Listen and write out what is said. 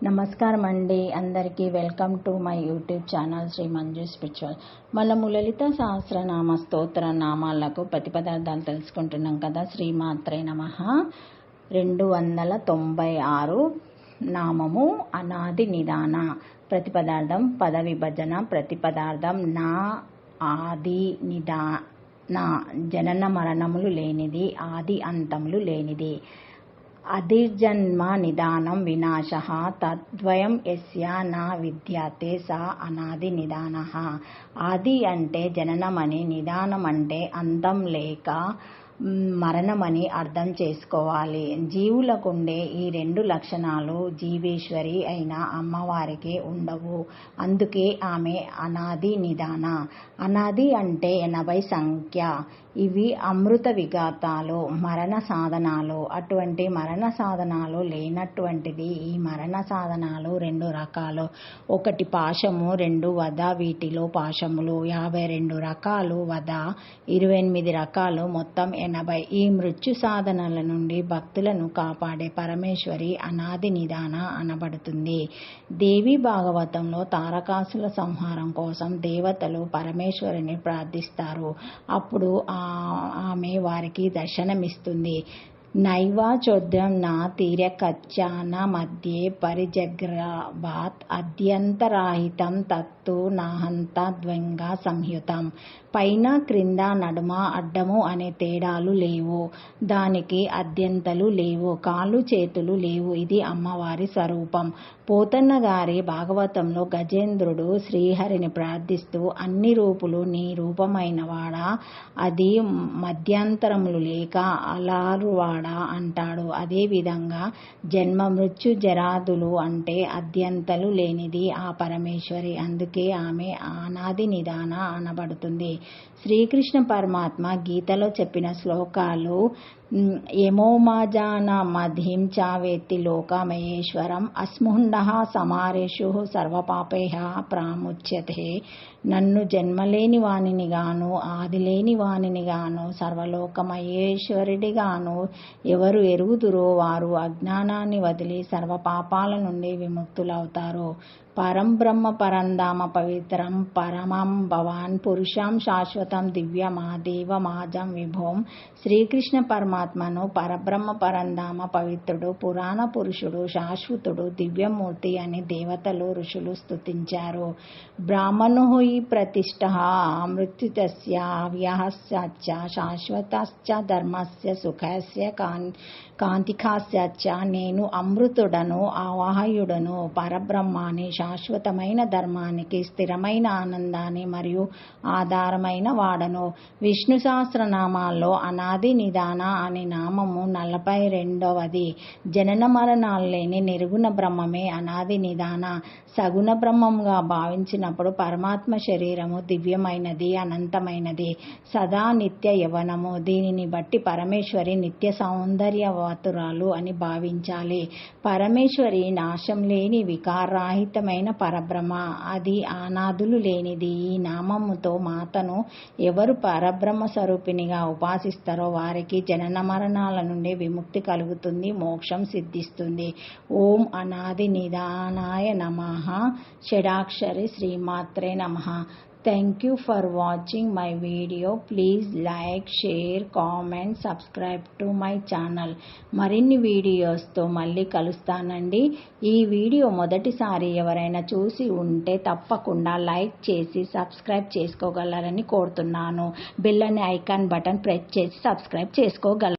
నమస్కారం అండి. అందరికీ welcome to my YouTube channel Shri Manju spiritual. మనము లలిత సహస్రనామ స్తోత్ర నామాలకు ప్రతిపదార్థాలు తెలుసుకుంటున్నాం కదా. శ్రీమాత్రే నమః. 296 నామము అనాది నిదాన. ప్రతిపదార్థం పద విభజన. ప్రతిపదార్థం నా ఆది నిదాన, జనన మరణములు లేనిది, ఆది అంతములు లేనిది. అధిర్జన్మ నిదానం వినాశః తద్వయం యస్య నా విద్యతే స అనాది నిదానః. ఆది అంటే జననమని, నిదానం అంటే అంతం లేక మరణమని అర్థం చేసుకోవాలి. జీవులకుండే ఈ రెండు లక్షణాలు జీవేశ్వరి అయిన అమ్మవారికి ఉండవు. అందుకే ఆమె అనాది నిదాన. అనాది అంటే 80 సంఖ్య. ఇవి అమృత విఘాతాలు, మరణ సాధనాలు. అటువంటి మరణ సాధనాలు లేనటువంటిది ఈ మరణ సాధనాలు 2 రకాలు. ఒకటి పాశము, 2 వధ. వీటిలో పాశములు 52 రకాలు, వధ 28 రకాలు, మొత్తం 80. ఈ మృత్యు సాధనల నుండి భక్తులను కాపాడే పరమేశ్వరి అనాది నిదాన అనబడుతుంది. దేవి భాగవతంలో తారకాసుల సంహారం కోసం దేవతలు పరమేశ్వరిని ప్రార్థిస్తారు. అప్పుడు ఆమె వారికి దర్శనమిస్తుంది. నైవాచోద్యం నా తీర్యకచ్చాన మధ్యే పరిజగ్రాభాత్ అద్యంతరాహితం తత్తు నాహంత ద్వంగ సంయుతం. పైన క్రింద నడుమ అడ్డము అనే తేడాలు లేవు. దానికి అద్యంతలు లేవు, కాళ్ళు చేతులు లేవు. ఇది అమ్మవారి స్వరూపం. పోతన్న గారి భాగవతంలో గజేంద్రుడు శ్రీహరిని ప్రార్థిస్తూ అన్ని రూపులు నీ రూపమైన వాడా, అది మధ్యాంతరములు లేక అలారువాడా అంటాడు. అదేవిధంగా జన్మ మృత్యు జరాదులు అంటే అద్యంతలు లేనిది ఆ పరమేశ్వరి. అందుకే ఆమె అనాది నిదాన అనబడుతుంది. శ్రీకృష్ణ పరమాత్మ గీతలో చెప్పిన శ్లోకాలు యమోమాజాన మధిం చావేత్తి లోకమహేశ్వరం అస్ముండః సమారేషు సర్వపాపైః ప్రాముచ్యతే. నన్ను జన్మలేని వానినిగాను, ఆదిలేని వానినిగాను, సర్వలోకమహేశ్వరుడిగాను ఎవరు ఎరుగుదురో వారు అజ్ఞానాన్ని వదిలి సర్వపాపాల నుండి విముక్తులవుతారు. పరం బ్రహ్మ పరంధామ పవిత్రం పరమం భవాన్ పురుషం శాశ్వతం దివ్యమాదేవమాజం విభోం. శ్రీకృష్ణ పరమాత్మను పరబ్రహ్మ పరంధామ పవిత్రుడు, పురాణ పురుషుడు, శాశ్వతుడు, దివ్యమూర్తి అని దేవతలు ఋషులు స్తుతించారు. బ్రాహ్మణో హి ప్రతిష్ఠః మృత్యుతస్య అవ్యయశ్చ శాశ్వతశ్చ ధర్మస్య సుఖస్య కాంతికాస్యచ. నేను అమృతుడను, అవాహయుడను, పరబ్రహ్మాని, శాశ్వతమైన ధర్మానికి, స్థిరమైన ఆనందాన్ని మరియు ఆధారమైన వాడను. విష్ణు సహస్రనామాల్లో అనాది నిదాన అనే నామము 42వది. జనన మరణాలు లేని నిర్గుణ బ్రహ్మమే అనాది నిదాన. సగుణ బ్రహ్మంగా భావించినప్పుడు పరమాత్మ శరీరము దివ్యమైనది, అనంతమైనది, సదా నిత్య యవనము. దీనిని బట్టి పరమేశ్వరి నిత్య సౌందర్యవతురాలు అని భావించాలి. పరమేశ్వరి నాశం లేని వికారరహితమైన పరబ్రహ్మ. అది అనాదులు లేనిది. ఈ నామముతో మాతను ఎవరు పరబ్రహ్మ స్వరూపిణిగా ఉపాసిస్తారో వారికి జనన మరణాల నుండి విముక్తి కలుగుతుంది, మోక్షం సిద్ధిస్తుంది. ఓం అనాది నిదానాయ నమః. షడాక్షరి శ్రీమాత్రే నమః. Thank you for watching my video. Please like, share, comment, subscribe to my channel. మరిన్ని వీడియోస్తో మళ్ళీ కలుస్తానండి. ఈ వీడియో మొదటిసారి ఎవరైనా చూసి ఉంటే తప్పకుండా లైక్ చేసి సబ్స్క్రైబ్ చేసుకోగలరని కోరుతున్నాను. బెల్ అనే ఐకాన్ బటన్ ప్రెస్ చేసి సబ్స్క్రైబ్ చేసుకోగలరు.